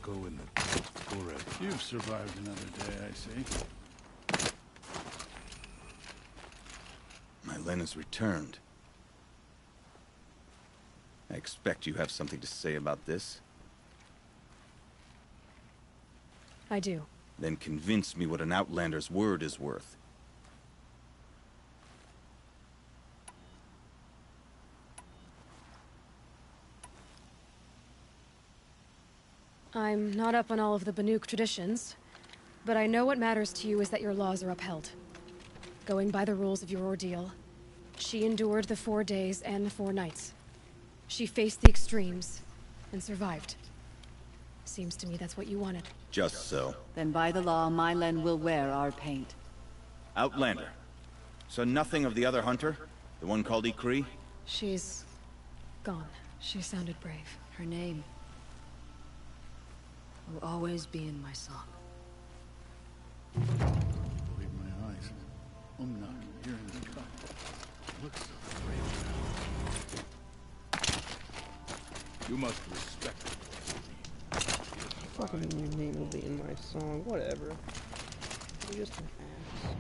go in the forever. You've survived another day, I see. My Len has returned. I expect you have something to say about this. I do. Then convince me what an Outlander's word is worth. I'm not up on all of the Banuk traditions, but I know what matters to you is that your laws are upheld. Going by the rules of your ordeal, she endured the 4 days and the 4 nights. She faced the extremes and survived. Seems to me that's what you wanted. Just so. Then by the law, my Len will wear our paint. Outlander. So nothing of the other hunter? The one called Ikri? She's gone. She sounded brave. Her name will always be in my song. Believe my eyes. Umnak, here in the cup. Looks so brave. You must respect it. Fucking your name will be in my song. Whatever. You're just an ass.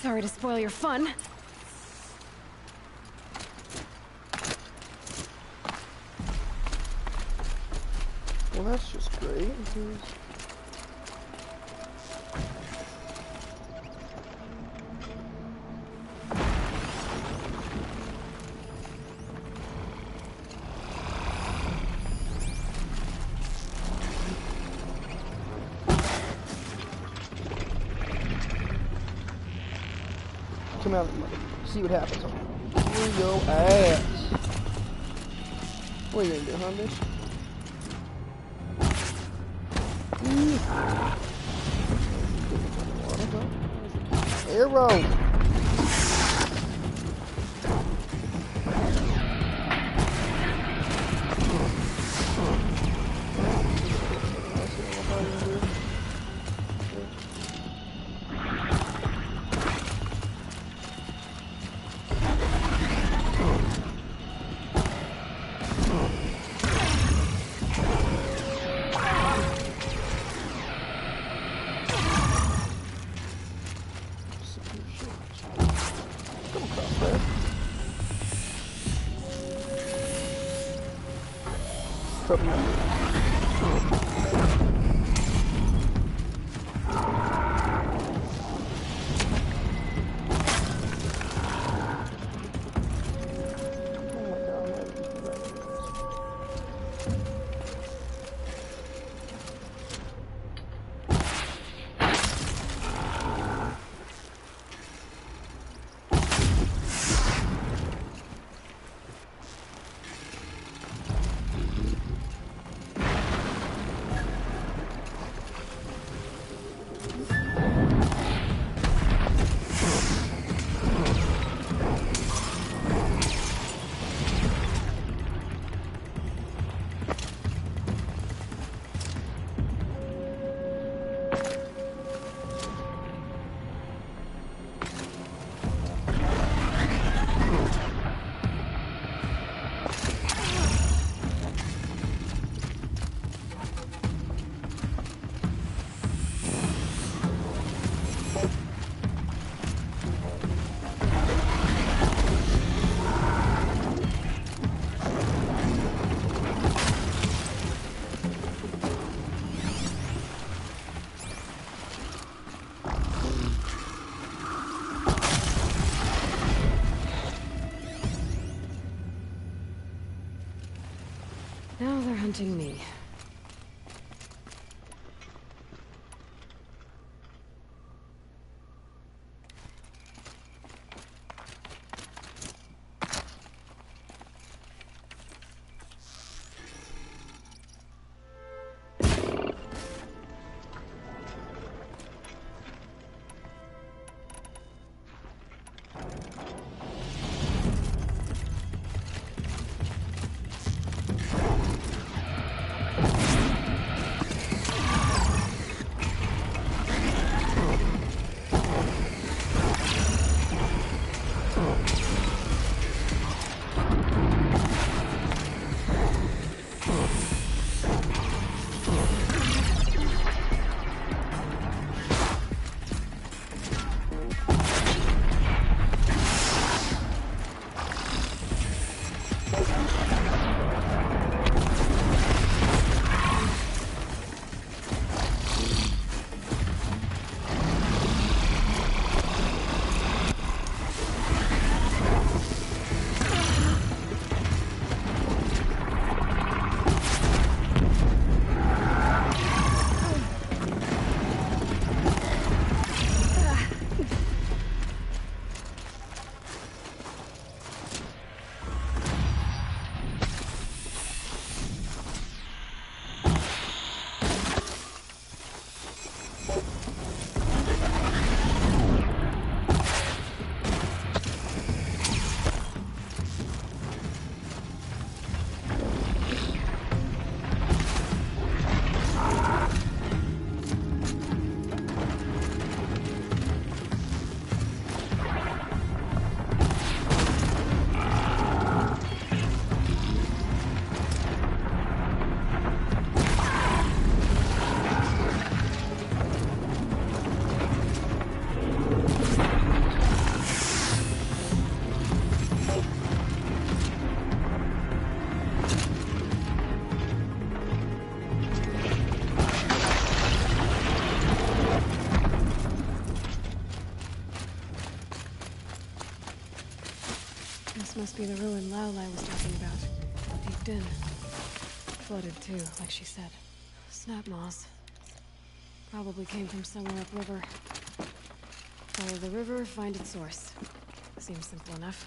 Sorry to spoil your fun. Well, that's just great. Come out, see what happens. Kill your ass. What are you gonna do, huh, bitch? Arrow! From Now they're hunting me. This must be the ruin Lao Lai was talking about. Peeked in. Flooded too, like she said. Snap moss. Probably came from somewhere upriver. Follow the river, find its source. Seems simple enough.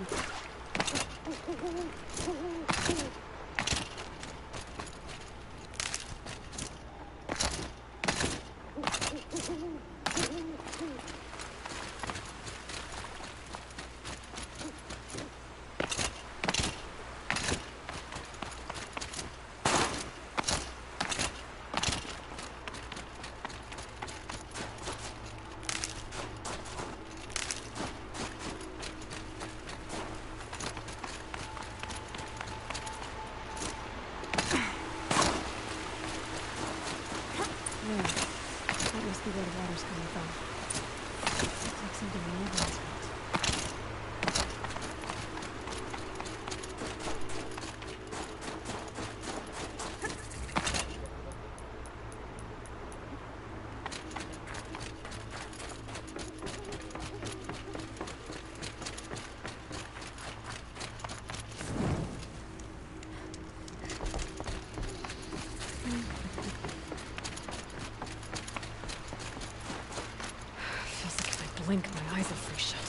There. That must be where the water's coming from. Looks like something the old ones built. Feels like if I blink, my eyes will freeze shut.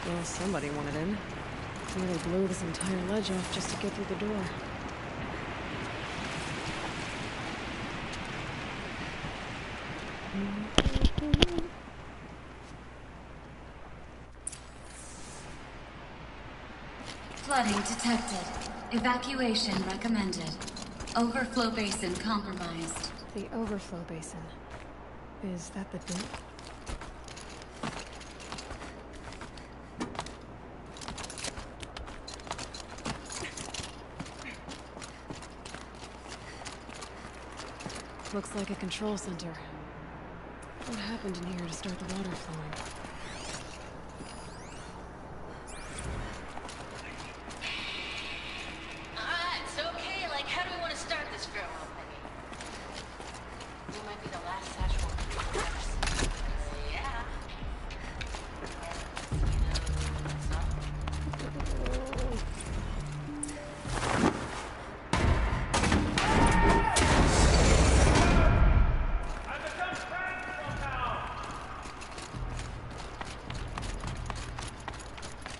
Well, somebody wanted in. Nearly blew this entire ledge off just to get through the door. Flooding detected. Evacuation recommended. Overflow basin compromised. The overflow basin. Is that the thing? Looks like a control center. What happened in here to start the water flowing? It's okay. Like, how do we want to start this farewell thing? You might be the last Satchel we've ever seen. Yeah.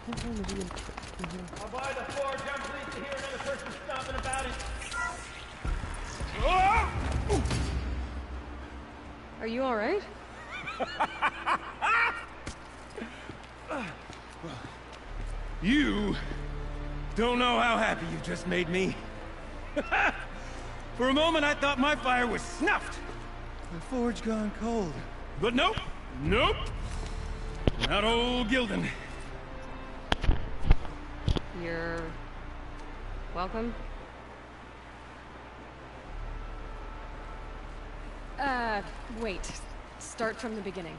What time did you get in here? I'll buy the floor. Jump, please, to hear another person stomping about it. Are you alright? You don't know how happy you just made me. For a moment, I thought my fire was snuffed. The forge gone cold. But nope. Nope. Not old Gildan. You're... welcome? Wait. Start from the beginning.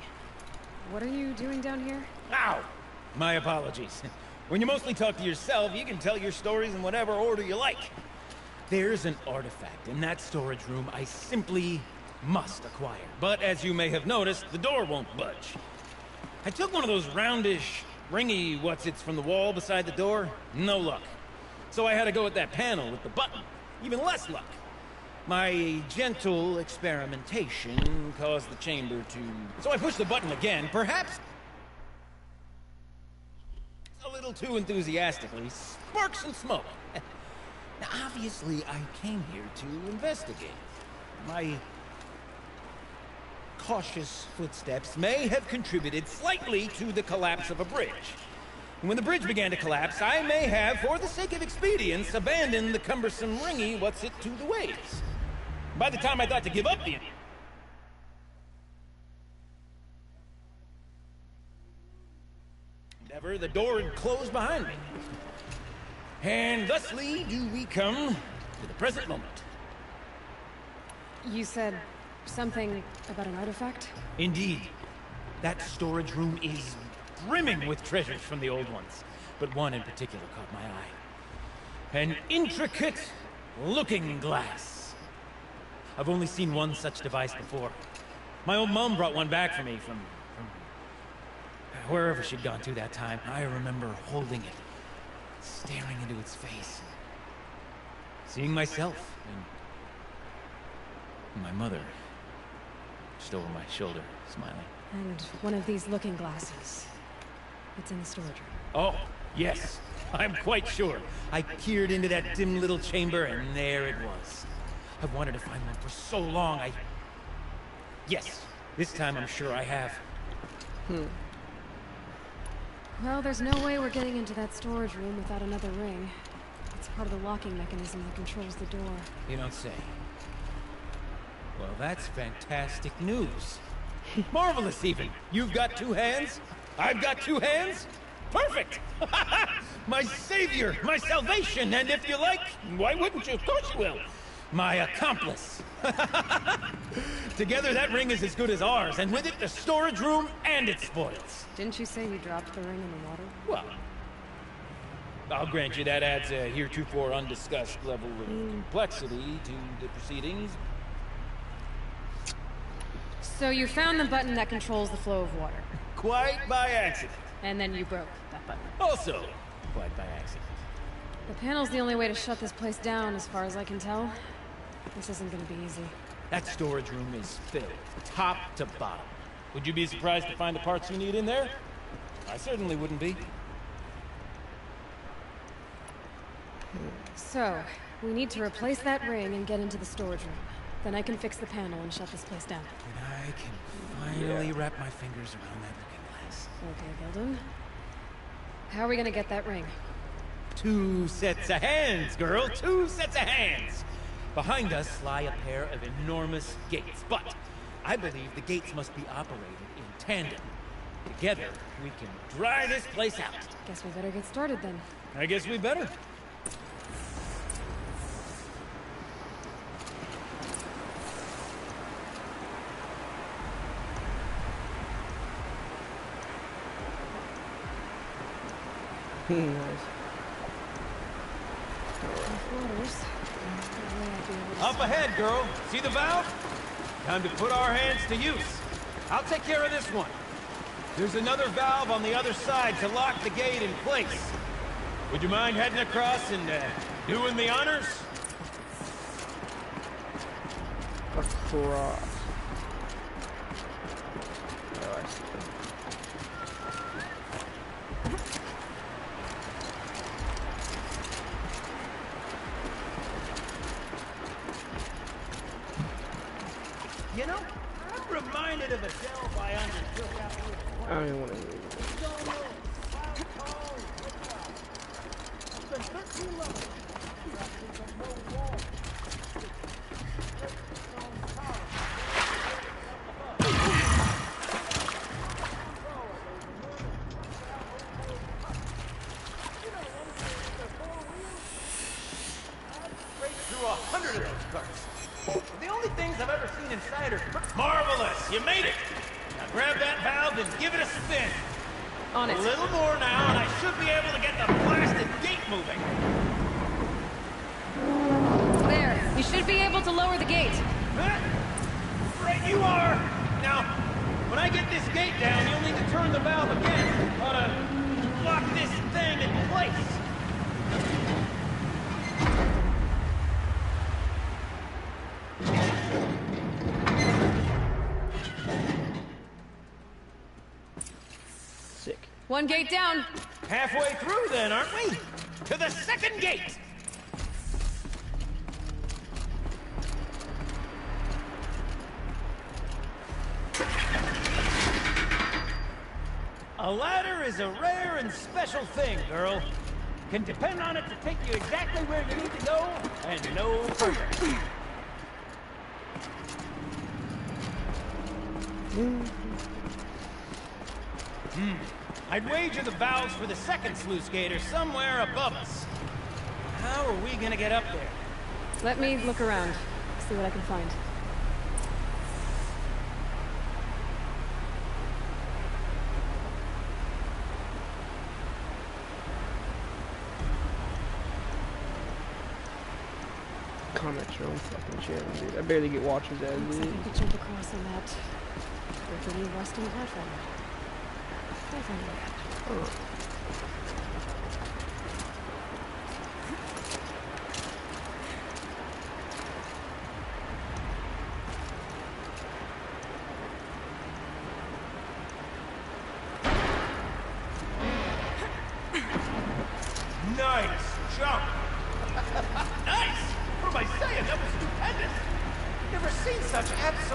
What are you doing down here? Ow! My apologies. When you mostly talk to yourself, you can tell your stories in whatever order you like. There's an artifact in that storage room I simply must acquire. But as you may have noticed, the door won't budge. I took one of those roundish, ringy what's-its from the wall beside the door. No luck. So I had to go with that panel with the button. Even less luck. My gentle experimentation caused the chamber to... So I pushed the button again, perhaps a little too enthusiastically. Sparks and smoke. Now, obviously, I came here to investigate. My cautious footsteps may have contributed slightly to the collapse of a bridge. And when the bridge began to collapse, I may have, for the sake of expedience, abandoned the cumbersome ringy what's-it to the waves. By the time I thought to give up the endeavor, the door had closed behind me. And thusly do we come to the present moment. You said something about an artifact? Indeed. That storage room is brimming with treasures from the old ones. But one in particular caught my eye. An intricate looking glass. I've only seen one such device before. My old mom brought one back for me from wherever she'd gone to that time. I remember holding it, staring into its face, seeing myself and my mother just over my shoulder, smiling. And one of these looking glasses. It's in the storage room. Oh, yes. I'm quite sure. I peered into that dim little chamber, and there it was. I've wanted to find one for so long, Yes, this time I'm sure I have. Well, there's no way we're getting into that storage room without another ring. It's part of the locking mechanism that controls the door. You don't say. Well, that's fantastic news. Marvelous, even. You've got two hands. I've got two hands. Perfect! My savior, my salvation, and if you like, why wouldn't you? Of course you will. My accomplice. Together, that ring is as good as ours, and with it, the storage room and its spoils. Didn't you say you dropped the ring in the water? Well, I'll grant you that adds a heretofore undiscussed level of complexity to the proceedings. So you found the button that controls the flow of water. Quite by accident. And then you broke that button. Also, quite by accident. The panel's the only way to shut this place down, as far as I can tell. This isn't gonna be easy. That storage room is filled, top to bottom. Would you be surprised to find the parts you need in there? I certainly wouldn't be. So, we need to replace that ring and get into the storage room. Then I can fix the panel and shut this place down. And I can finally wrap my fingers around that looking glass. Okay, Gilden. How are we gonna get that ring? 2 sets of hands, girl! 2 sets of hands! Behind us lie a pair of enormous gates, but I believe the gates must be operated in tandem. Together, we can dry this place out. Guess we better get started then. I guess we better. Nice. Up ahead, girl. See the valve? Time to put our hands to use. I'll take care of this one. There's another valve on the other side to lock the gate in place. Would you mind heading across and doing the honors? Across. Oh, I see. You know, I'm reminded of a delve I undertook out here. I don't even want to read it. Through 100 of those carts. The only things I've ever seen inside are... Marvelous! You made it! Now grab that valve and give it a spin. On it. A little more now, and I should be able to get the blasted gate moving. There. We should be able to lower the gate. Right you are! Now, when I get this gate down, you'll need to turn the valve again. Ought to lock this thing in place. Sick. One gate down. Halfway through then, aren't we? To the second gate! A ladder is a rare and special thing, girl. Can depend on it to take you exactly where you need to go, and no further. I'd wager the valves for the second sluice gate are somewhere above us. How are we gonna get up there? Let me look around. See what I can find. Comment your own fucking channel, dude. I barely get watchers as Looks it like is. I could jump across on that rickety rusting platform. I'll find a way out. Oh.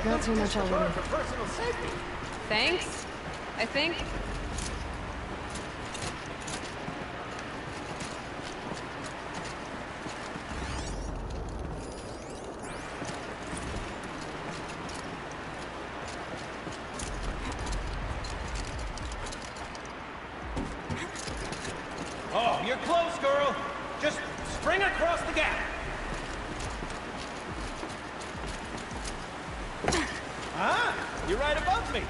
Not too much already. for personal safety. Thanks, I think. Oh, you're close, girl. Just spring across the gap. Ah, you're right above me.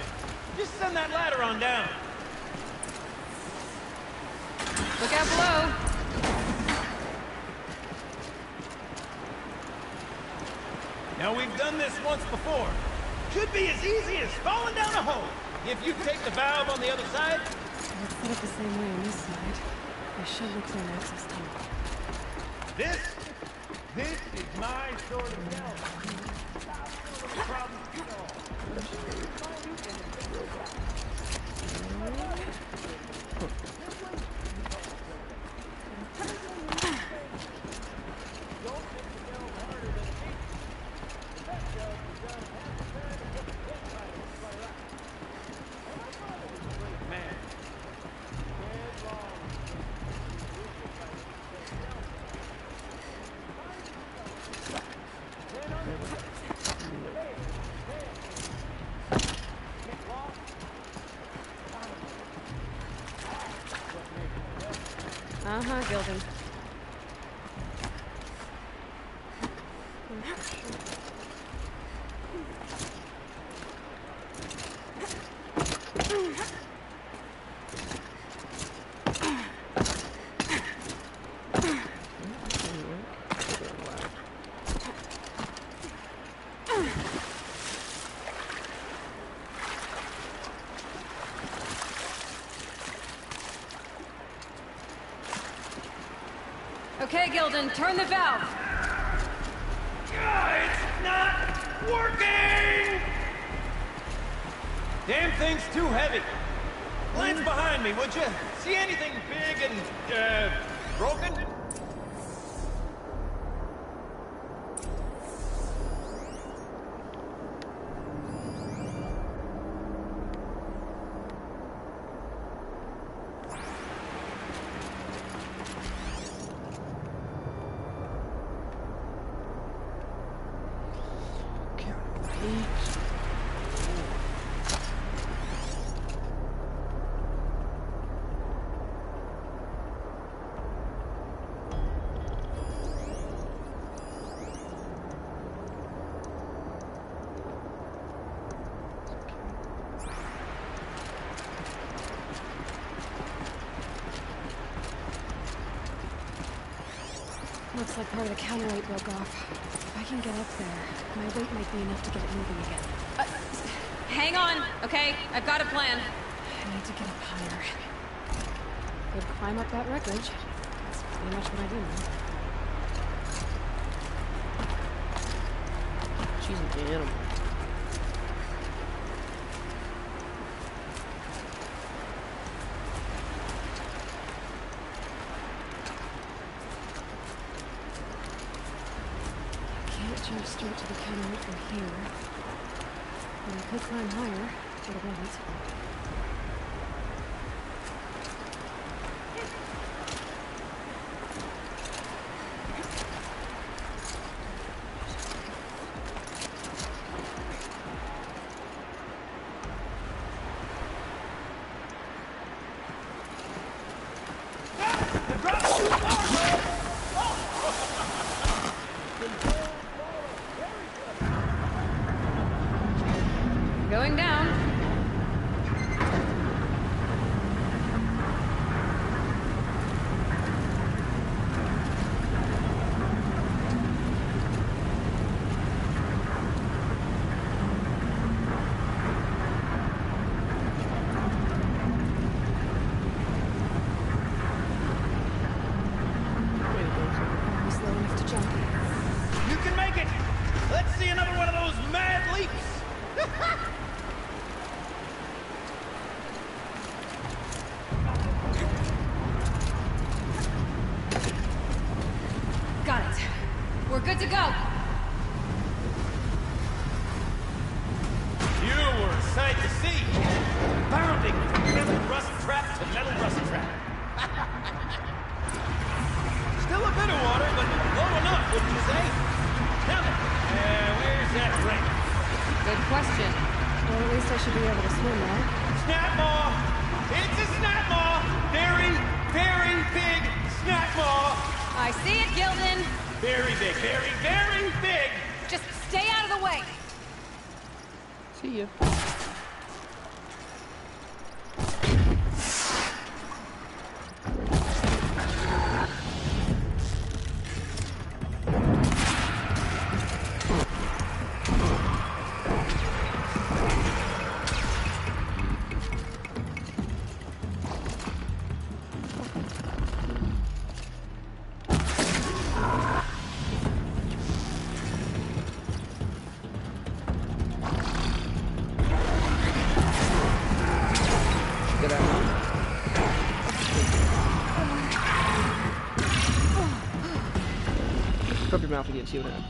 Just send that ladder on down. Look out below. Now, we've done this once before. Should be as easy as falling down a hole. If you take the valve on the other side. Let's set it the same way on this side. I should look for an access tunnel. This is my sort of problem. Uh-huh, Gilden. Okay, Gilden, turn the valve. It's not working! Damn thing's too heavy. Glance behind me, would you? See anything big and, broken? Looks like part of the counterweight broke off. If I can get up there, my weight might be enough to get it moving again. Hang on, okay? I've got a plan. I need to get up higher. Could climb up that wreckage. That's pretty much what I do now. She's an animal. Jump straight to the counterweight from here. And I could climb higher, but I won't. Going down. Are we slow enough to jump? You can make it! Let's see another one of those mad leaps! Got it. We're good to go. See ya. Rub your mouth again, see what happens.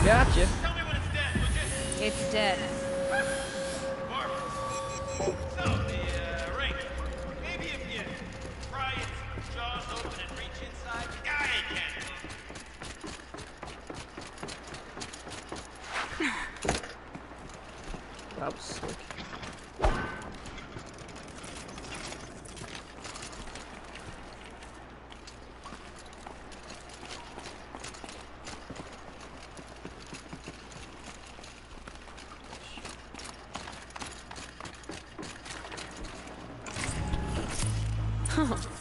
Gotcha. Tell me when it's dead, would you? It's dead. So, the ring. Maybe if you pry its jaws open and reach inside, I can. That was slick.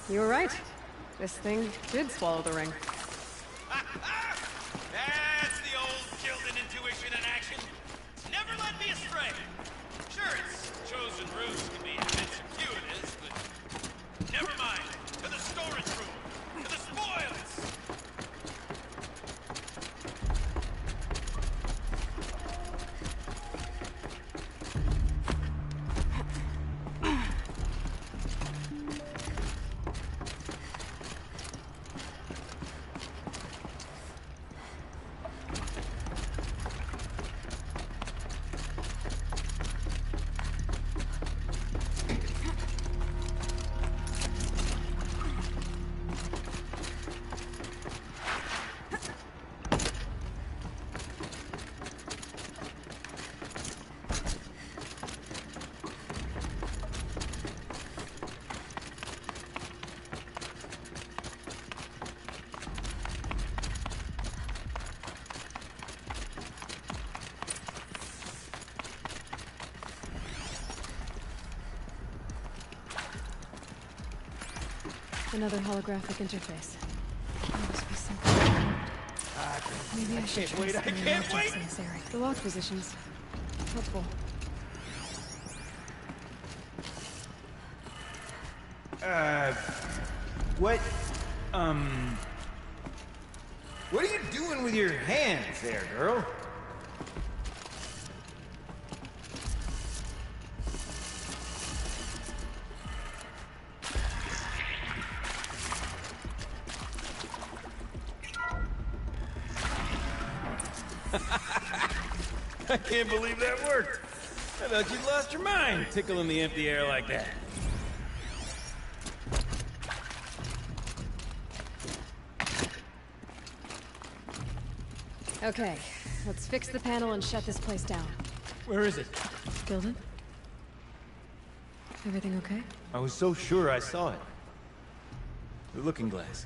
You were right. This thing did swallow the ring. That's the old Gildan intuition in action. Never led me astray. Sure, its chosen routes can be a bit circuitous, but never mind. To the storage room. To the spoils. Another holographic interface. There must be something. Maybe I should try scanning objects in this area. The lock positions. Helpful. What are you doing with your hands there, girl? I can't believe that worked. I thought you'd lost your mind, tickling the empty air like that. Okay, let's fix the panel and shut this place down. Where is it? Gildan? Everything okay? I was so sure I saw it. The looking glass.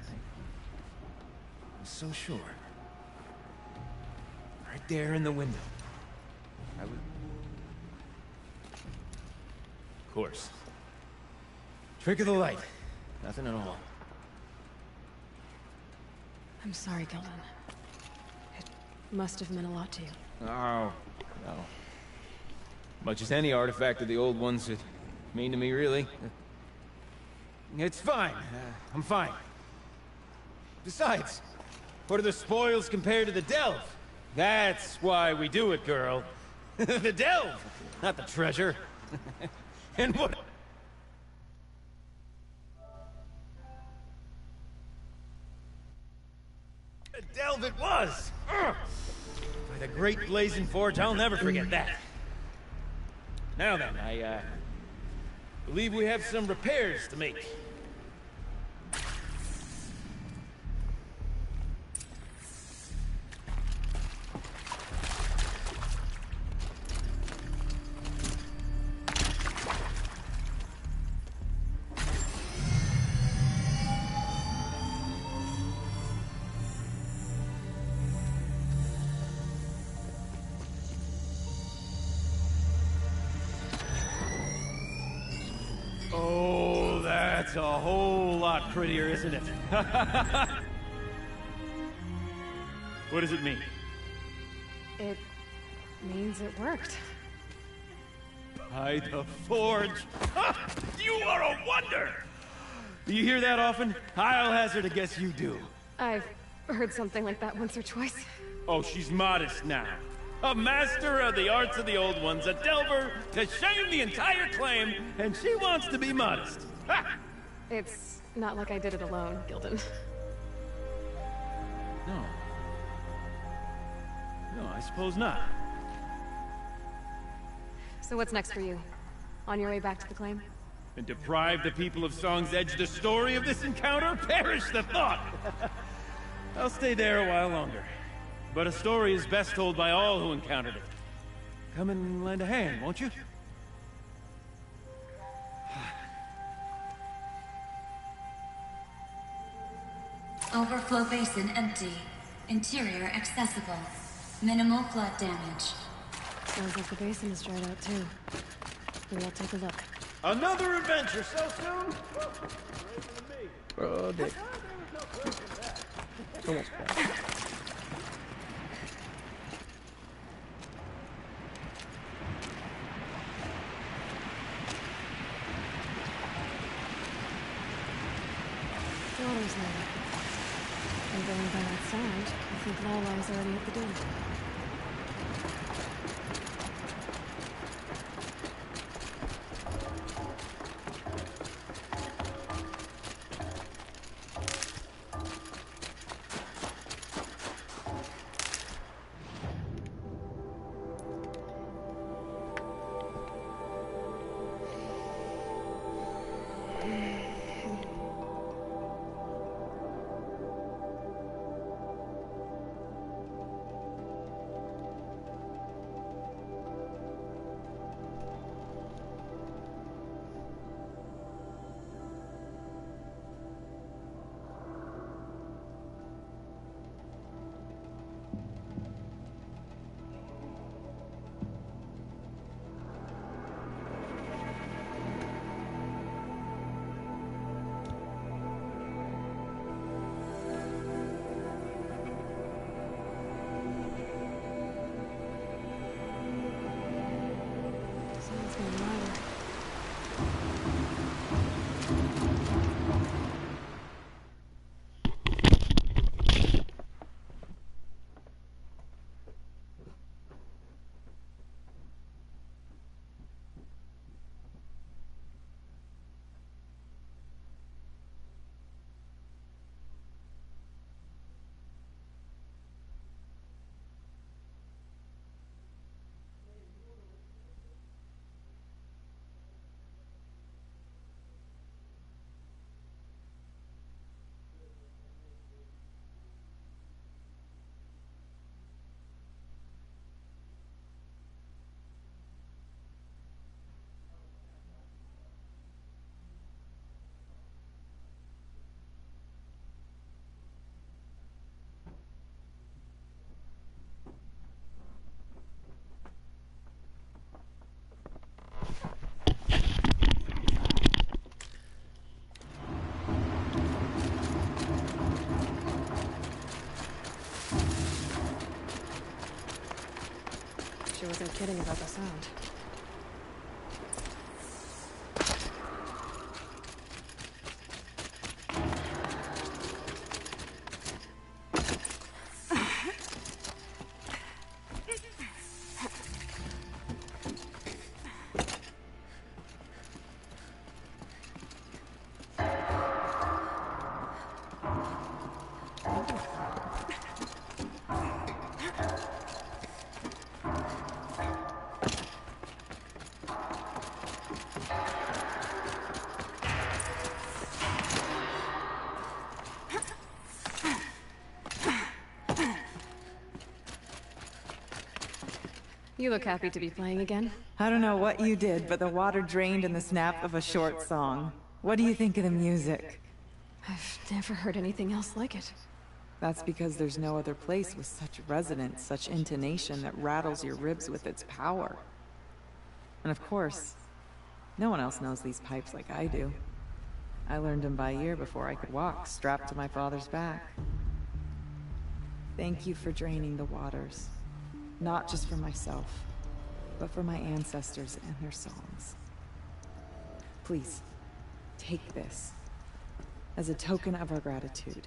I was so sure. Right there in the window. I was... Of course. Trick of the light. Nothing at all. I'm sorry, Gildan. It must have meant a lot to you. Oh, no. Much as any artifact of the old ones that mean to me, really. It's fine. I'm fine. Besides, what are the spoils compared to the delve? That's why we do it, girl. The delve, not the treasure. And what... a delve it was! Ugh. By the Great Blazing Forge, I'll never forget that. Now then, I believe we have some repairs to make. Oh, that's a whole lot prettier, isn't it? What does it mean? It means it worked. By the Forge! You are a wonder! Do you hear that often? I'll hazard a guess you do. I've heard something like that once or twice. Oh, she's modest now. A master of the arts of the old ones, a delver to shame the entire claim, and she wants to be modest. Ha! It's not like I did it alone, Gildan. No. No, I suppose not. So what's next for you? On your way back to the claim? And deprive the people of Song's Edge the story of this encounter? Perish the thought! I'll stay there a while longer. But a story is best told by all who encountered it. Come and lend a hand, won't you? Overflow basin empty. Interior accessible. Minimal flood damage. Sounds like the basin is dried out too. Maybe I'll take a look. Another adventure so soon? Oh, dick. Almost bad. Daughter's now. And going by that sound, I think Lala's already at the door. Someone's getting louder. She wasn't kidding about the sound. You look happy to be playing again. I don't know what you did, but the water drained in the snap of a short song. What do you think of the music? I've never heard anything else like it. That's because there's no other place with such resonance, such intonation that rattles your ribs with its power. And of course, no one else knows these pipes like I do. I learned them by ear before I could walk, strapped to my father's back. Thank you for draining the waters. Not just for myself, but for my ancestors and their songs. Please, take this as a token of our gratitude.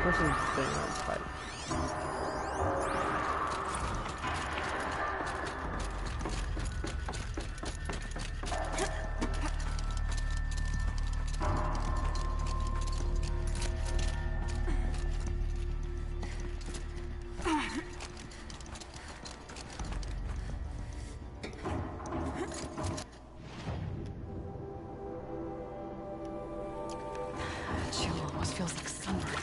Person's staying on fight. Chill almost feels like sunburn.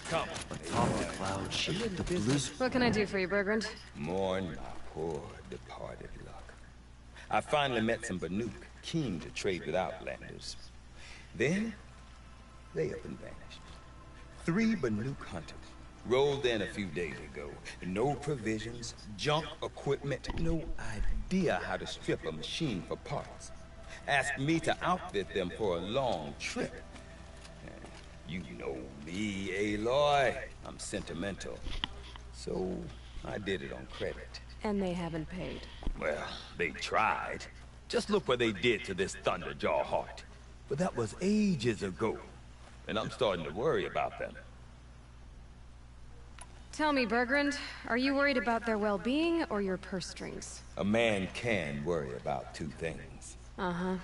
Come. Atop the cloud shape, the blizzard. What can I do for you, Bergrand? Mourn my poor departed luck. I finally met some Banuk, keen to trade with Outlanders. Then, they up and vanished. 3 Banuk hunters rolled in a few days ago. No provisions, junk equipment, no idea how to strip a machine for parts. Asked me to outfit them for a long trip. You know me, Aloy. I'm sentimental. So, I did it on credit. And they haven't paid. Well, they tried. Just look what they did to this Thunderjaw heart. But that was ages ago. And I'm starting to worry about them. Tell me, Bergrand, are you worried about their well-being or your purse strings? A man can worry about 2 things. Uh-huh.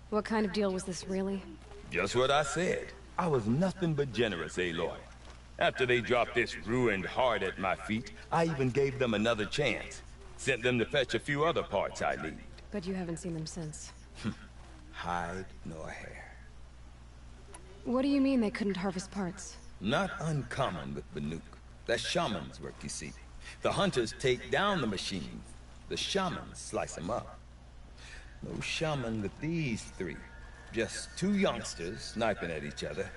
What kind of deal was this, really? Just what I said. I was nothing but generous, Aloy. After they dropped this ruined heart at my feet, I even gave them another chance. Sent them to fetch a few other parts I need. But you haven't seen them since. Hide nor hair. What do you mean they couldn't harvest parts? Not uncommon with Banuk. That's shaman's work, you see. The hunters take down the machines. The shamans slice them up. No shaman with these 3. Just 2 youngsters sniping at each other.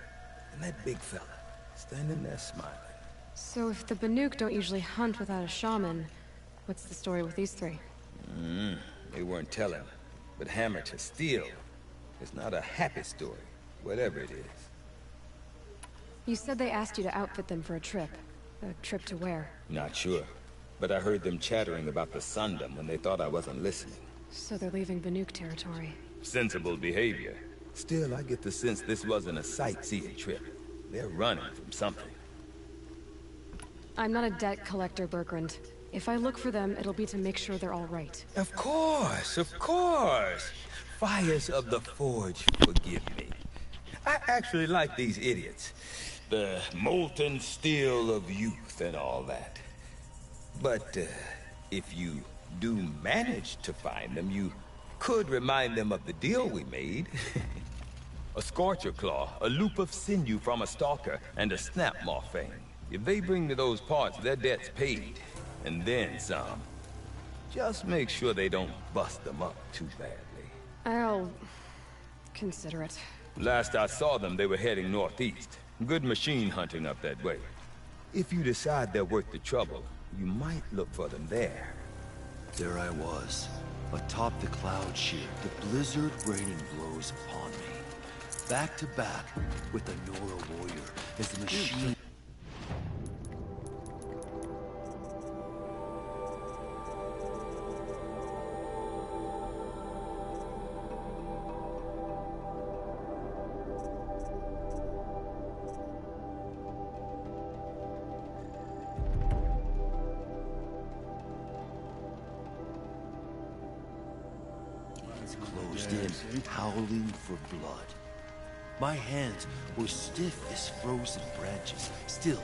And that big fella, standing there smiling. So if the Banuk don't usually hunt without a shaman, what's the story with these 3? They weren't telling, but Hammer to Steel is not a happy story, whatever it is. You said they asked you to outfit them for a trip. A trip to where? Not sure, but I heard them chattering about the Sundom when they thought I wasn't listening. So they're leaving Banuk territory. Sensible behavior. Still, I get the sense this wasn't a sightseeing trip. They're running from something. I'm not a debt collector, Bergrand. If I look for them, it'll be to make sure they're all right. Of course, of course. Fires of the Forge, forgive me. I actually like these idiots. The molten steel of youth and all that. But if you do manage to find them, you could remind them of the deal we made. A Scorcher Claw, a loop of sinew from a stalker, and a Snap Morphine. If they bring me those parts, their debt's paid. And then some. Just make sure they don't bust them up too badly. I'll consider it. Last I saw them, they were heading northeast. Good machine hunting up that way. If you decide they're worth the trouble, you might look for them there. There I was, atop the cloud sheer, the blizzard raining blows upon me. Back to back with the Nora warrior as the machine... closed in, howling for blood. My hands were stiff as frozen branches, still.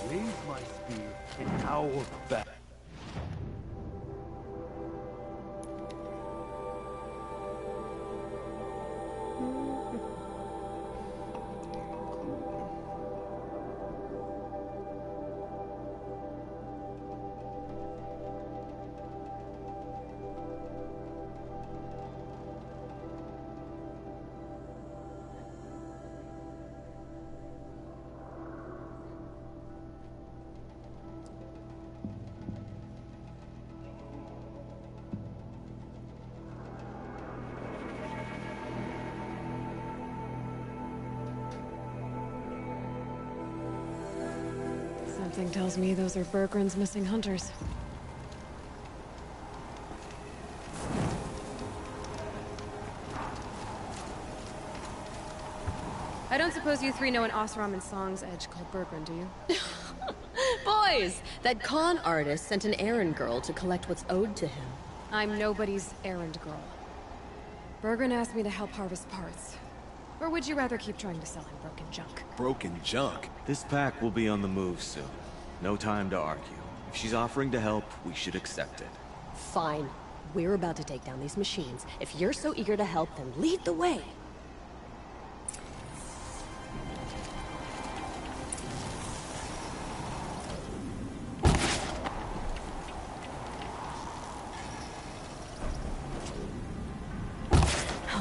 Raise my spear and hour back. Something tells me those are Bergrand's missing hunters. I don't suppose you three know an Osram and Song's edge called Bergrand, do you? Boys, that con artist sent an errand girl to collect what's owed to him. I'm nobody's errand girl. Bergrand asked me to help harvest parts. Or would you rather keep trying to sell him broken junk? Broken junk? This pack will be on the move soon. No time to argue. If she's offering to help, we should accept it. Fine. We're about to take down these machines. If you're so eager to help, then lead the way.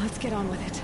Let's get on with it.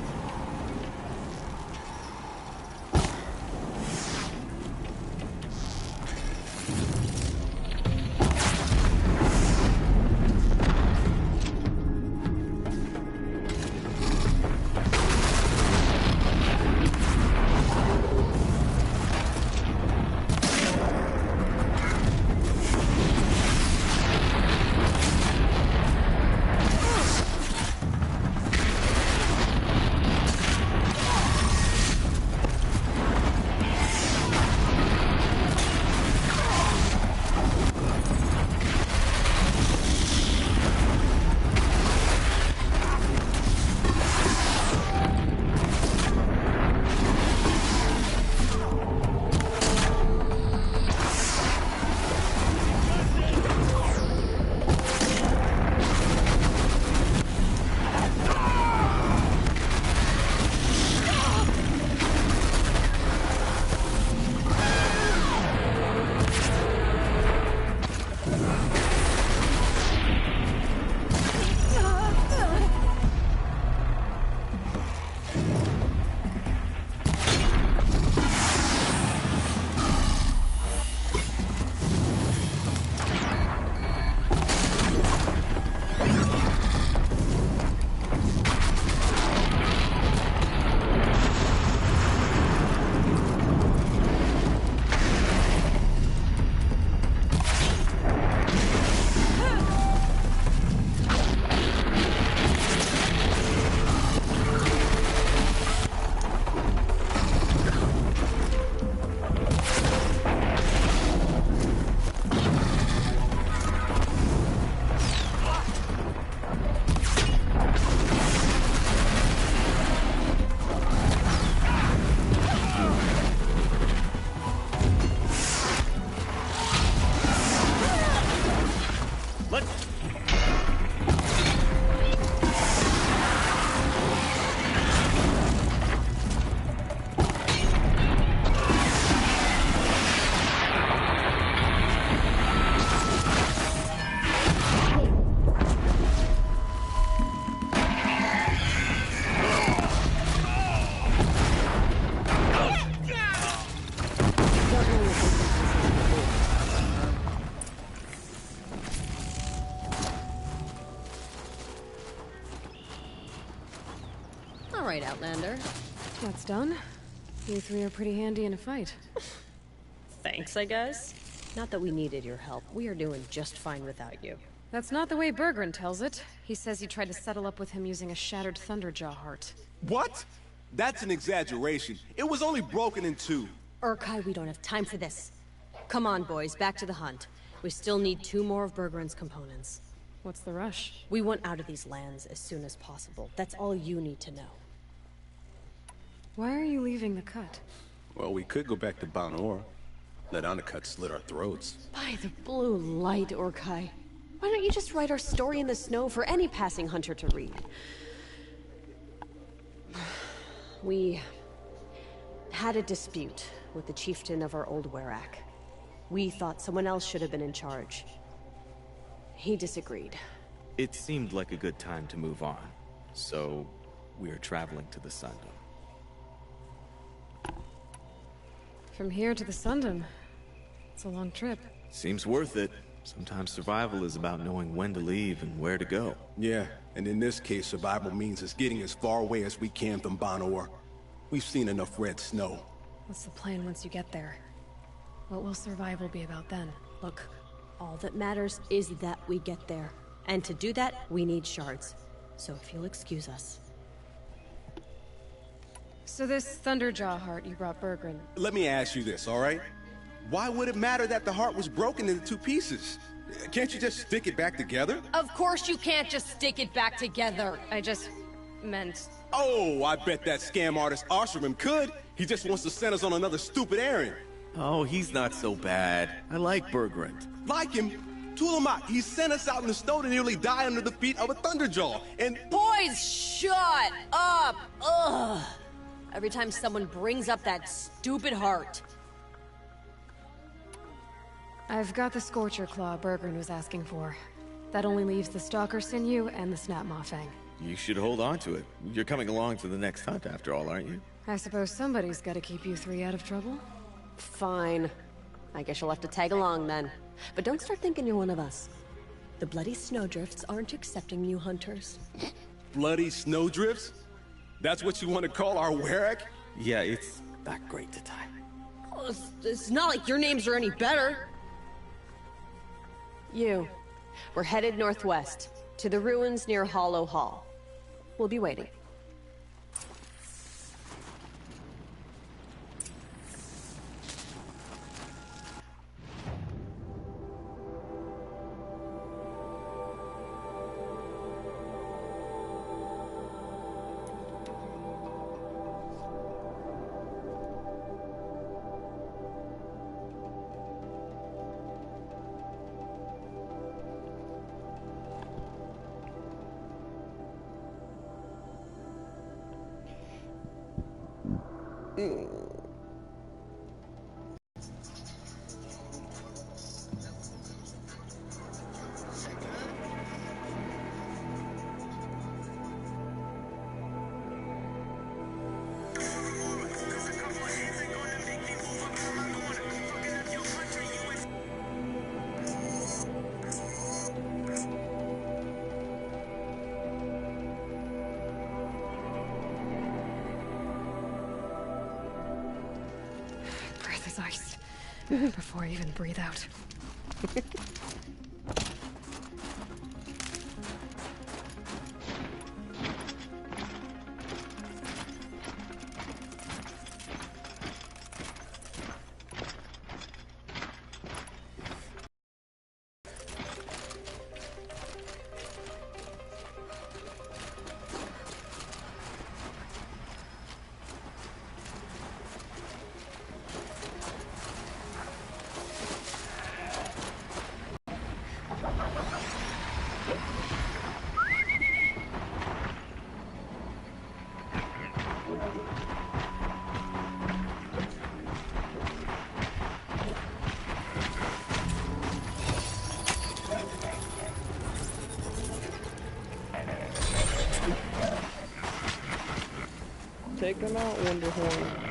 Let's... All right, Outlander. That's done. You three are pretty handy in a fight. Thanks, I guess. Not that we needed your help. We are doing just fine without you. That's not the way Berggren tells it. He says you tried to settle up with him using a shattered Thunderjaw heart. What? That's an exaggeration. It was only broken in two. Urkai, we don't have time for this. Come on, boys, back to the hunt. We still need 2 more of Berggren's components. What's the rush? We want out of these lands as soon as possible. That's all you need to know. Why are you leaving the cut? Well, we could go back to Banor. Let Undercut slit our throats. By the blue light, Urkai. Why don't you just write our story in the snow for any passing hunter to read? We had a dispute with the chieftain of our old Werak. We thought someone else should have been in charge. He disagreed. It seemed like a good time to move on, so we're traveling to the Sundom. From here to the Sundom. It's a long trip. Seems worth it. Sometimes survival is about knowing when to leave and where to go. Yeah, and in this case, survival means us getting as far away as we can from Banor. We've seen enough red snow. What's the plan once you get there? What will survival be about then? Look, all that matters is that we get there. And to do that, we need shards. So if you'll excuse us. So this Thunderjaw heart you brought Berggren... Let me ask you this, all right? Why would it matter that the heart was broken into 2 pieces? Can't you just stick it back together? Of course you can't just stick it back together. I just meant... Oh, I bet that scam artist Oshram could. He just wants to send us on another stupid errand. Oh, he's not so bad. I like Berggren. Like him? Tulamat, he sent us out in the snow to nearly die under the feet of a Thunderjaw, and... Boys, shut up! Ugh! Every time someone brings up that stupid heart. I've got the Scorcher Claw Berggren was asking for. That only leaves the Stalker Sinew and the Snap Maw Fang. You should hold on to it. You're coming along to the next hunt after all, aren't you? I suppose somebody's gotta keep you 3 out of trouble. Fine. I guess you'll have to tag along then. But don't start thinking you're one of us. The Bloody Snowdrifts aren't accepting new hunters. Bloody Snowdrifts? That's what you want to call our Werak? Yeah, it's not great to tie. Oh, it's not like your names are any better. We're headed northwest, to the ruins near Hollow Hall. We'll be waiting. Breath is iced. Before I even breathe out. take them out, Wonderhorn.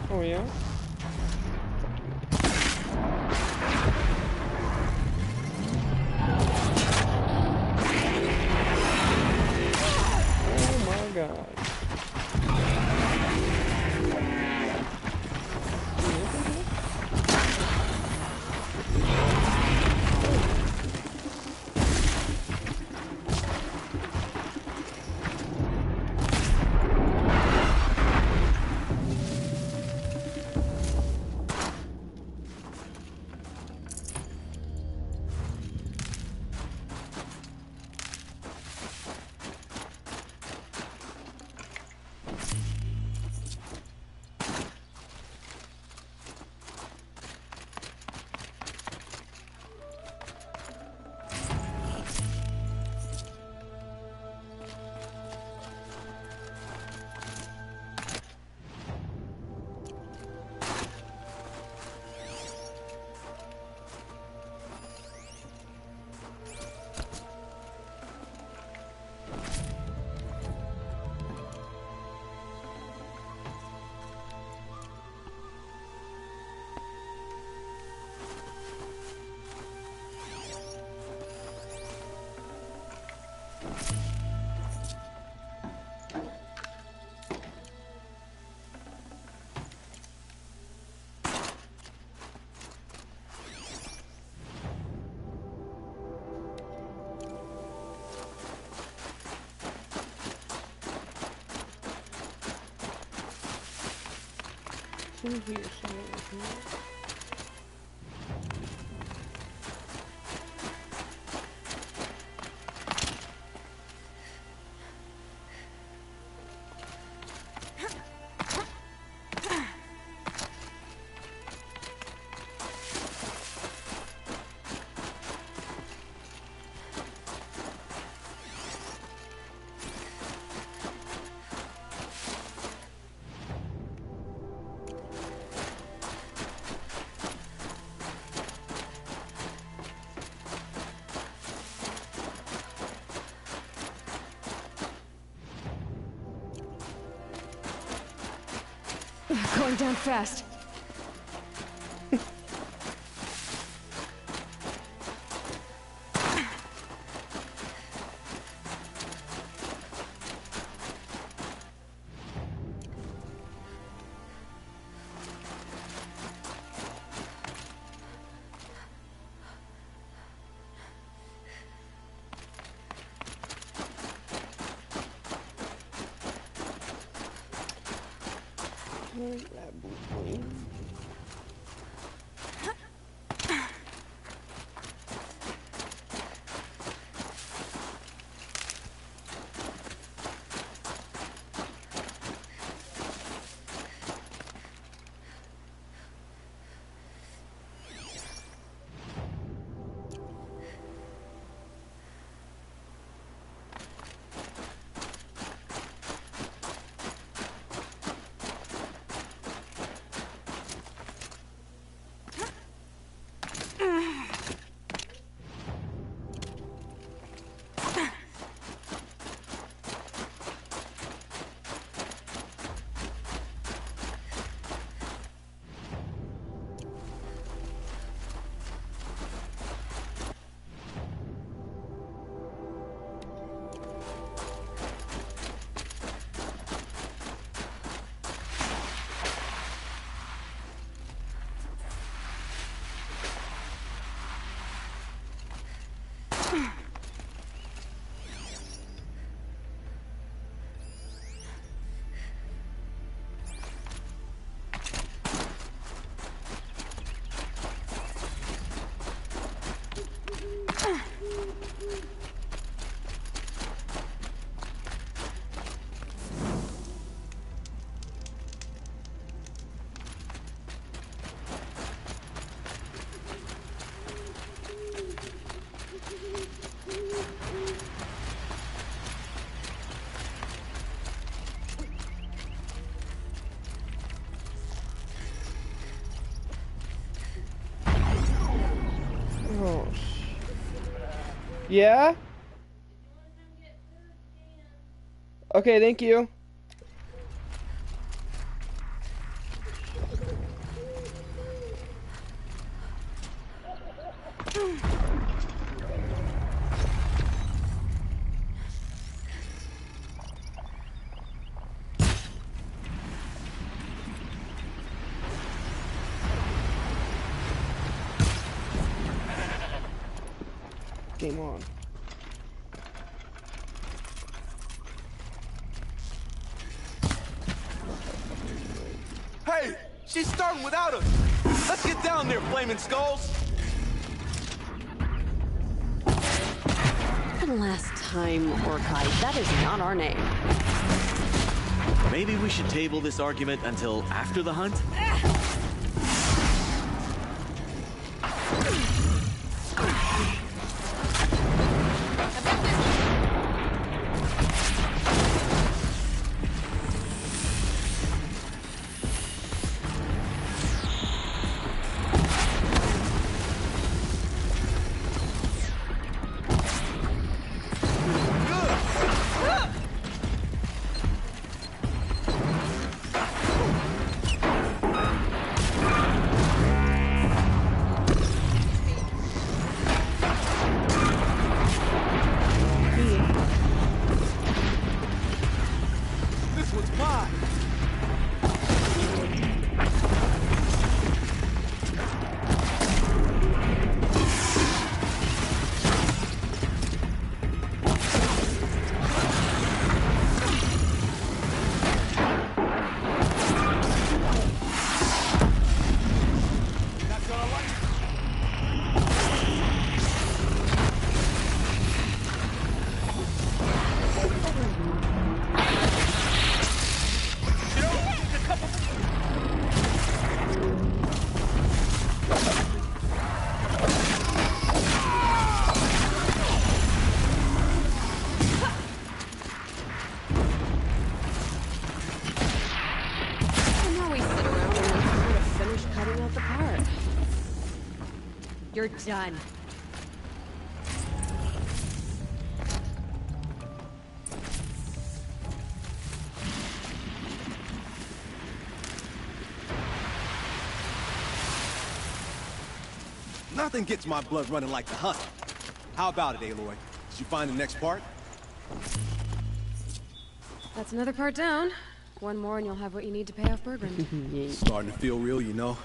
Oh yeah? Oh my god. In here somewhere. Going down fast. That blue. Oh, yeah? Okay, thank you. Game on. Hey, she's starting without us. Let's get down there, flaming skulls. For the last time, Orkai, that is not our name. Maybe we should table this argument until after the hunt? You're done. Nothing gets my blood running like the hunt. How about it, Aloy? Did you find the next part? That's another part down. One more and you'll have what you need to pay off Bergren. Starting to feel real, you know.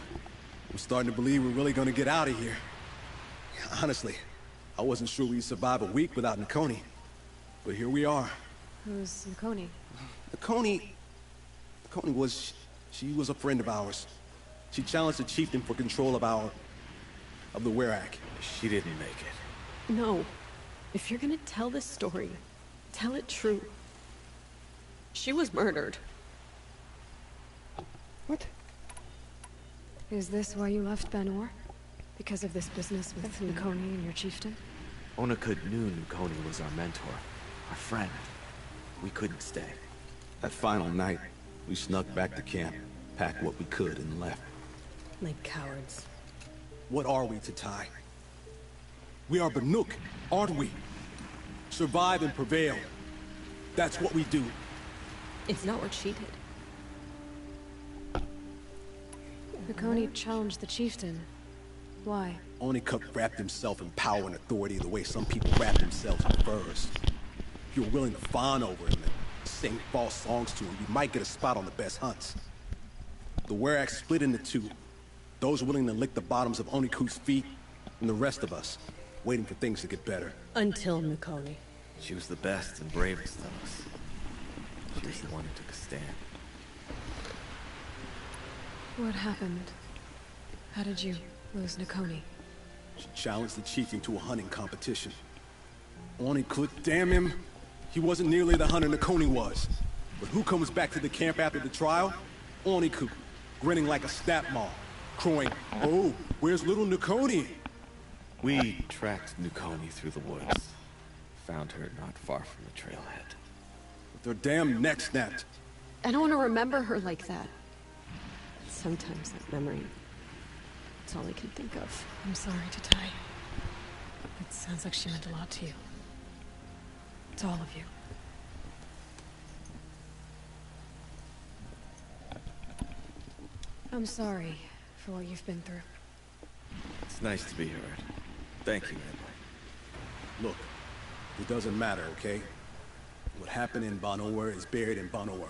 I'm starting to believe we're really gonna get out of here. Honestly, I wasn't sure we'd survive a week without Nakoni. But here we are. Who's Nakoni? Nakoni was... she was a friend of ours. She challenged the chieftain for control of the Werak. She didn't make it. No. If you're gonna tell this story, tell it true. She was murdered. What? Is this why you left Ben-Or? Because of this business with Nakoni and your chieftain? Onakut knew Nakoni was our mentor, our friend. We couldn't stay. That final night, we snuck back to camp, packed what we could, and left. Like cowards. What are we to Tai? We are Banuk, aren't we? Survive and prevail. That's what we do. It's not what she did. Nakoni challenged the chieftain. Why? Onakut wrapped himself in power and authority the way some people wrap themselves in furs. If you're willing to fawn over him and sing false songs to him, you might get a spot on the best hunts. The Werak split into two. Those willing to lick the bottoms of Onakut's feet, and the rest of us, waiting for things to get better. Until Nakoni. She was the best and bravest of us. She was the one who took a stand. What happened? How did you lose Nakoni? She challenged the chieftain to a hunting competition. Onakut, damn him, he wasn't nearly the hunter Nakoni was. But who comes back to the camp after the trial? Onakut, grinning like a snapmaw, crowing, "Oh, where's little Nakoni?" We tracked Nakoni through the woods. Found her not far from the trailhead. With her damn neck snapped. I don't want to remember her like that. Sometimes that memory, it's all I can think of. I'm sorry to Tai. Sounds like she meant a lot to you. To all of you. I'm sorry for what you've been through. It's nice to be heard. Thank you, Edward. Look, it doesn't matter, okay? What happened in Banowar is buried in Banowar.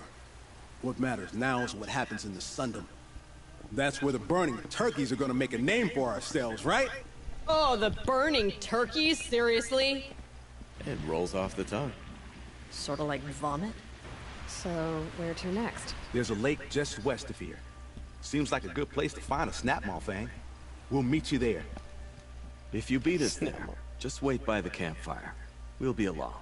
What matters now is what happens in the Sundom. That's where the burning turkeys are gonna make a name for ourselves, right? Oh, the burning turkeys? Seriously? It rolls off the tongue. Sort of like vomit? So, where to next? There's a lake just west of here. Seems like a good place to find a snapmaw fang. We'll meet you there. If you beat us there, just wait by the campfire. We'll be along.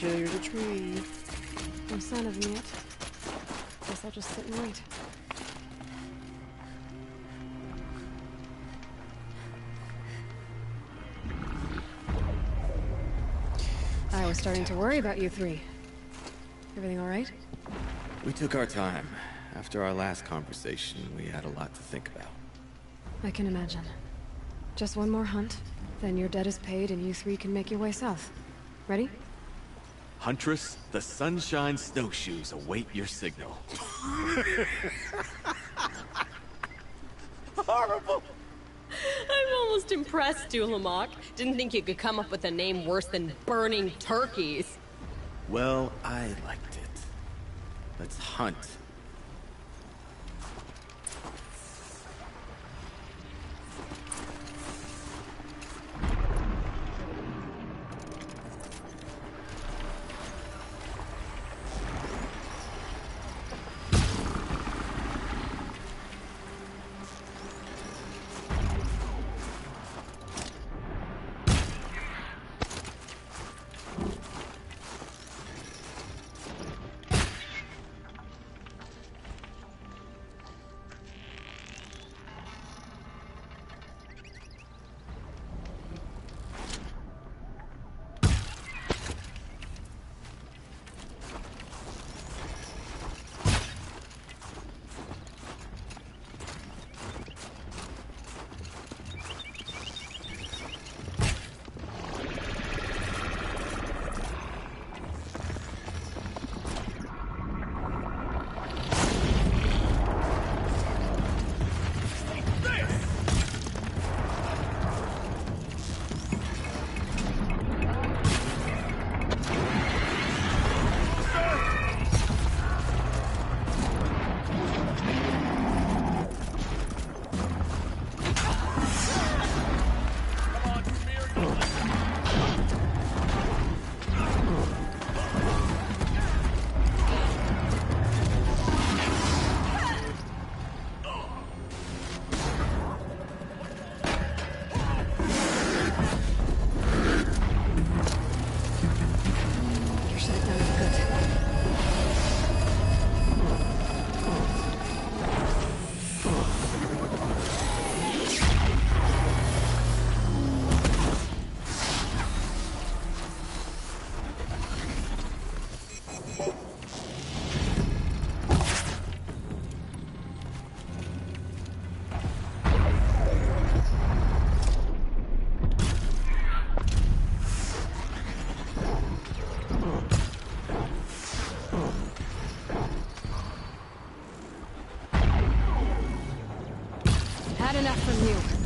There's a tree. No sign of him yet. Guess I'll just sit and wait. I was starting to worry about you three. Everything all right? We took our time. After our last conversation, we had a lot to think about. I can imagine. Just one more hunt, then your debt is paid and you three can make your way south. Ready? Huntress, the Sunshine Snowshoes await your signal. Horrible! I'm almost impressed, Dulamok. Didn't think you could come up with a name worse than Burning Turkeys. Well, I liked it. Let's hunt. enough from you.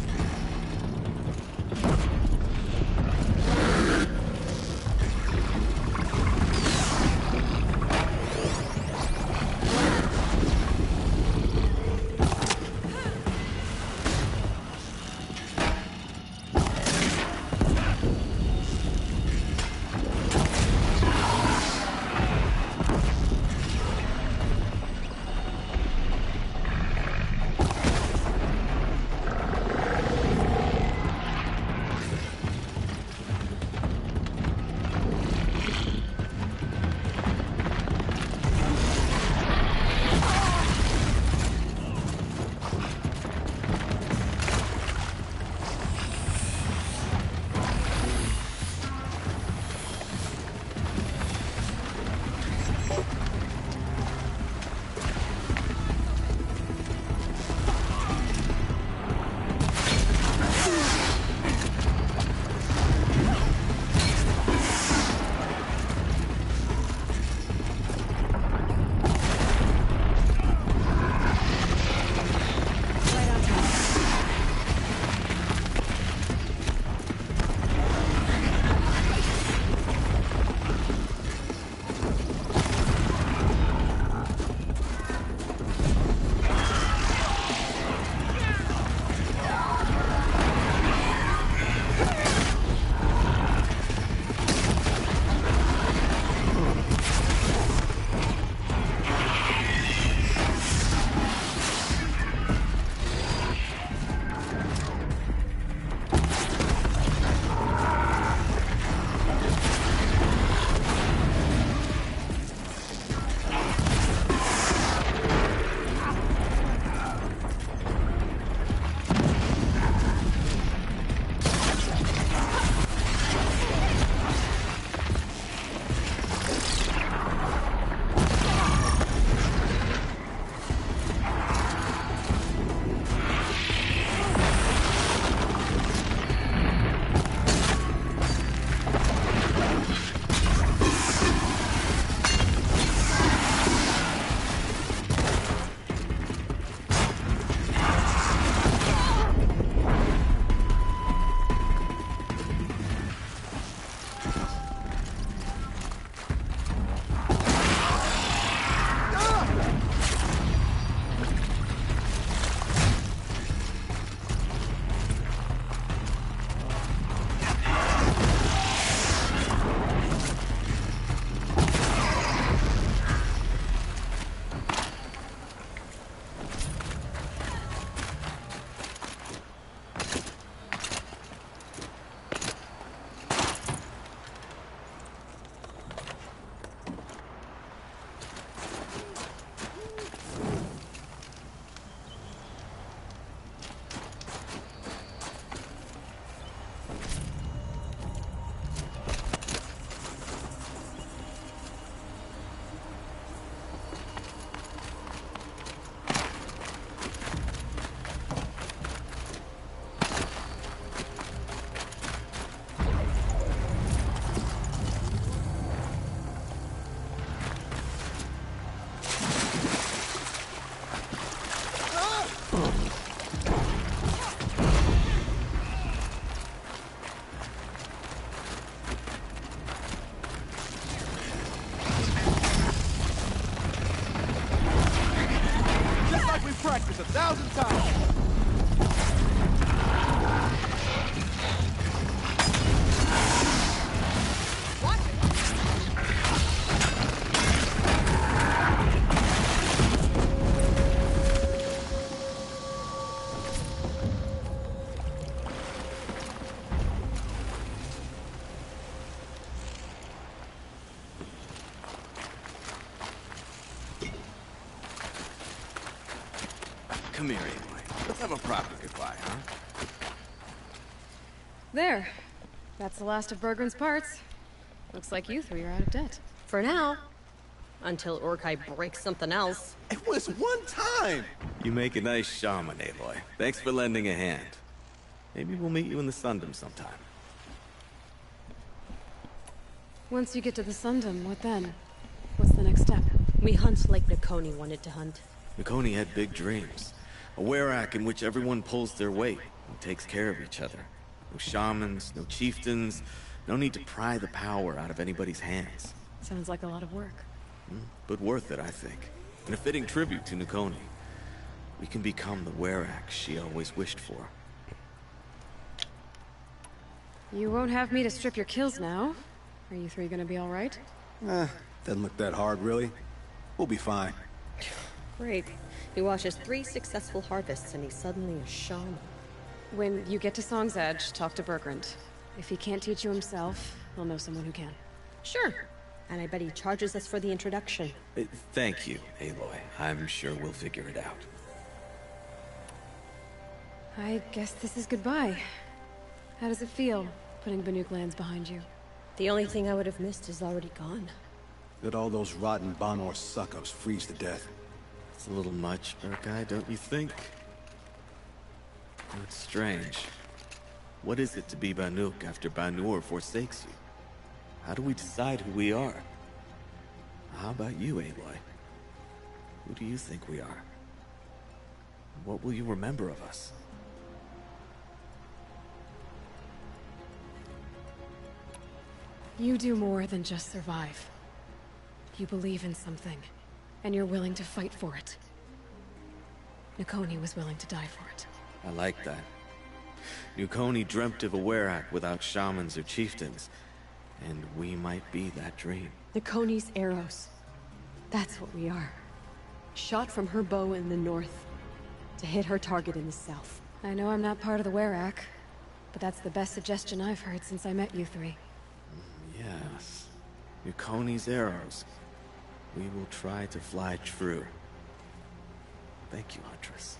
practice 1,000 times. Come here, Aloy. Let's have a proper goodbye, huh? There. That's the last of Bergren's parts. Looks like you three are out of debt. For now. Until Urkai breaks something else. It was one time! You make a nice shaman, Aloy. Thanks for lending a hand. Maybe we'll meet you in the Sundom sometime. Once you get to the Sundom, what then? What's the next step? We hunt like Nakoni wanted to hunt. Nakoni had big dreams. A werak in which everyone pulls their weight and takes care of each other. No shamans, no chieftains, no need to pry the power out of anybody's hands. Sounds like a lot of work. But worth it, I think. And a fitting tribute to Nukoni. We can become the werak she always wished for. You won't have me to strip your kills now. Are you three gonna be all right? Doesn't look that hard, really. We'll be fine. Great. He watches 3 successful harvests and he's suddenly a shaman. When you get to Song's Edge, talk to Bergrand. If he can't teach you himself, he'll know someone who can. Sure. And I bet he charges us for the introduction. Thank you, Aloy. I'm sure we'll figure it out. I guess this is goodbye. How does it feel, putting Banuk lands behind you? The only thing I would have missed is already gone. Let all those rotten Banor suck-ups freeze to death. It's a little much, Urkai, don't you think? It's strange. What is it to be Banuk after Banur forsakes you? How do we decide who we are? How about you, Aloy? Who do you think we are? What will you remember of us? You do more than just survive. You believe in something, and you're willing to fight for it. Nukoni was willing to die for it. I like that. Nukoni dreamt of a werak without shamans or chieftains, and we might be that dream. Nukoni's arrows. That's what we are. Shot from her bow in the north, to hit her target in the south. I know I'm not part of the werak, but that's the best suggestion I've heard since I met you three. Yes. Nukoni's arrows. We will try to fly true. Thank you, Huntress.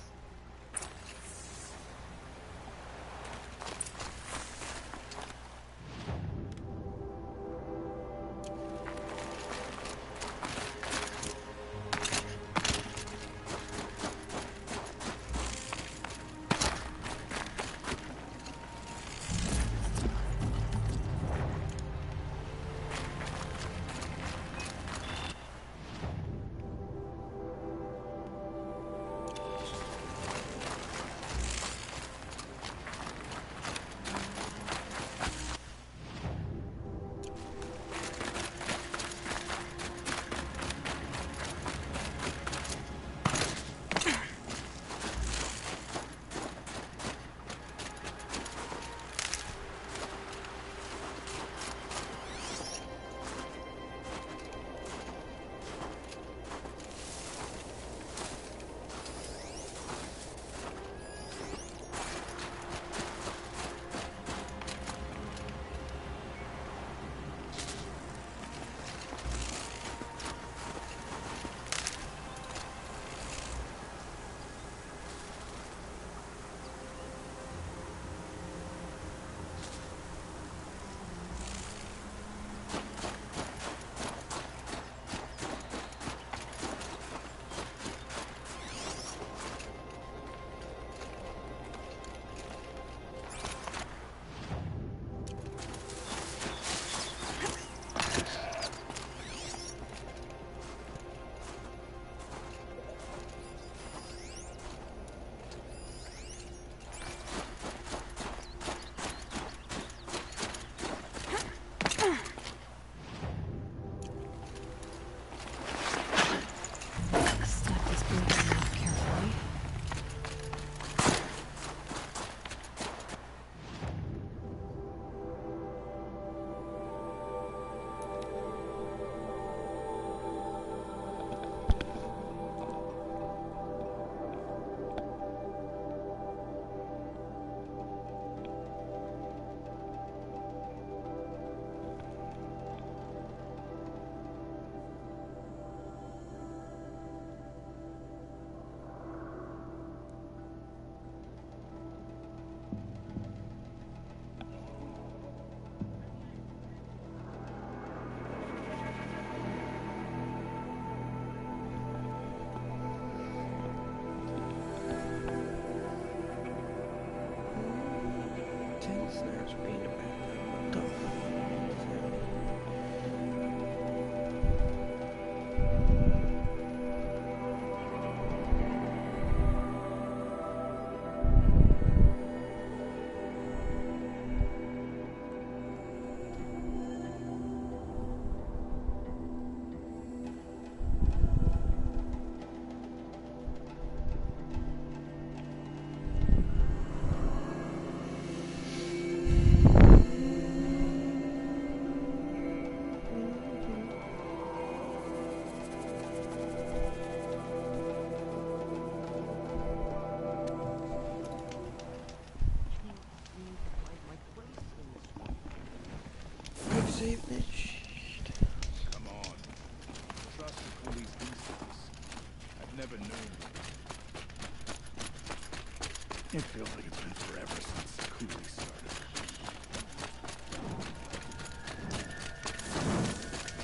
It feels like it's been forever since the Cooley started.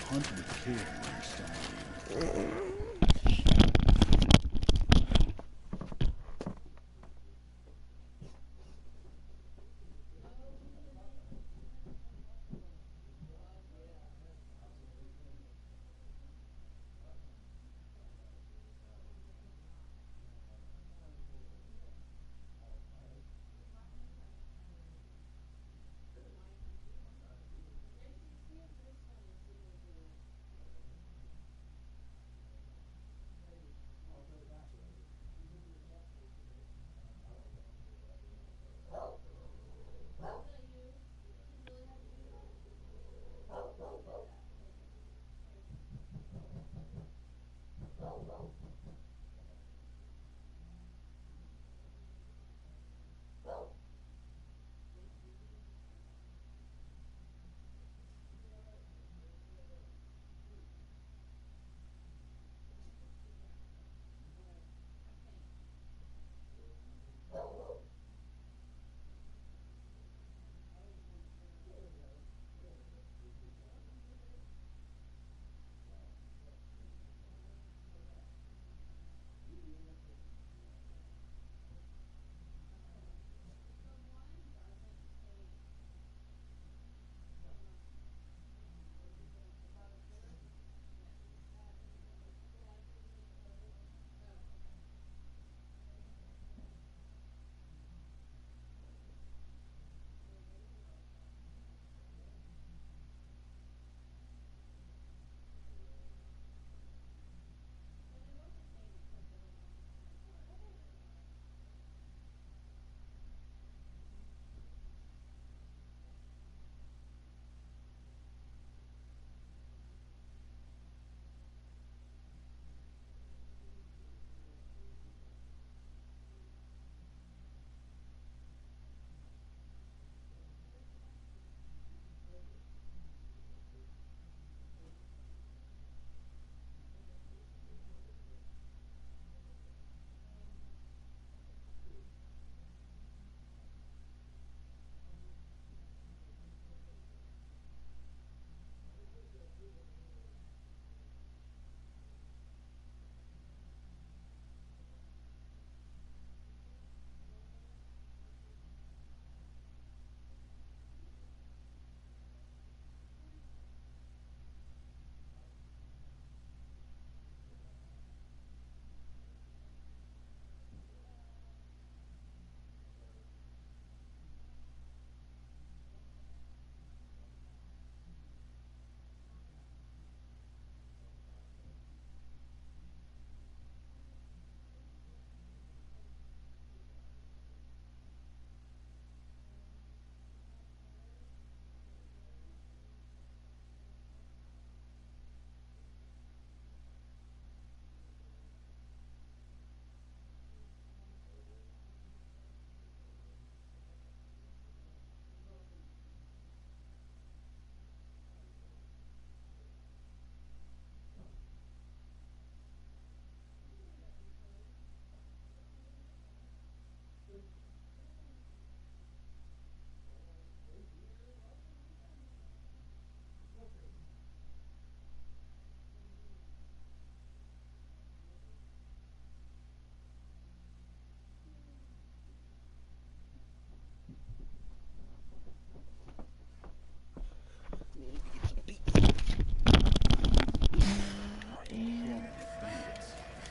Hunt with care, I'm telling you.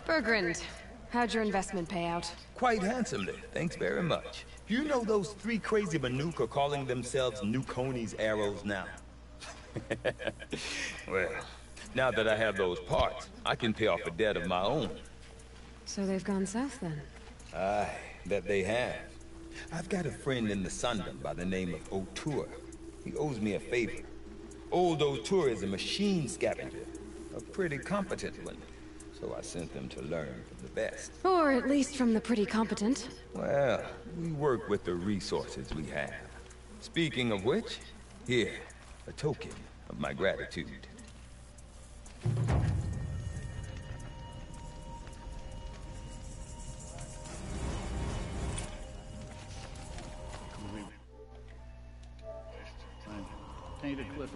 Bergrand, how'd your investment pay out? Quite handsomely, thanks very much. You know those three crazy Banuk are calling themselves Nukoni's arrows now? Well, now that I have those parts, I can pay off a debt of my own. So they've gone south then? Aye, that they have. I've got a friend in the Sundom by the name of O'Toole. He owes me a favor. Old O'Toole is a machine scavenger, a pretty competent one. So I sent them to learn from the best. Or at least from the pretty competent. Well, we work with the resources we have. Speaking of which, here, a token of my gratitude. need a clip.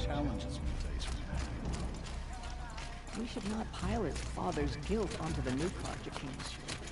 Challenges me face from We should not pile his father's guilt onto the new project.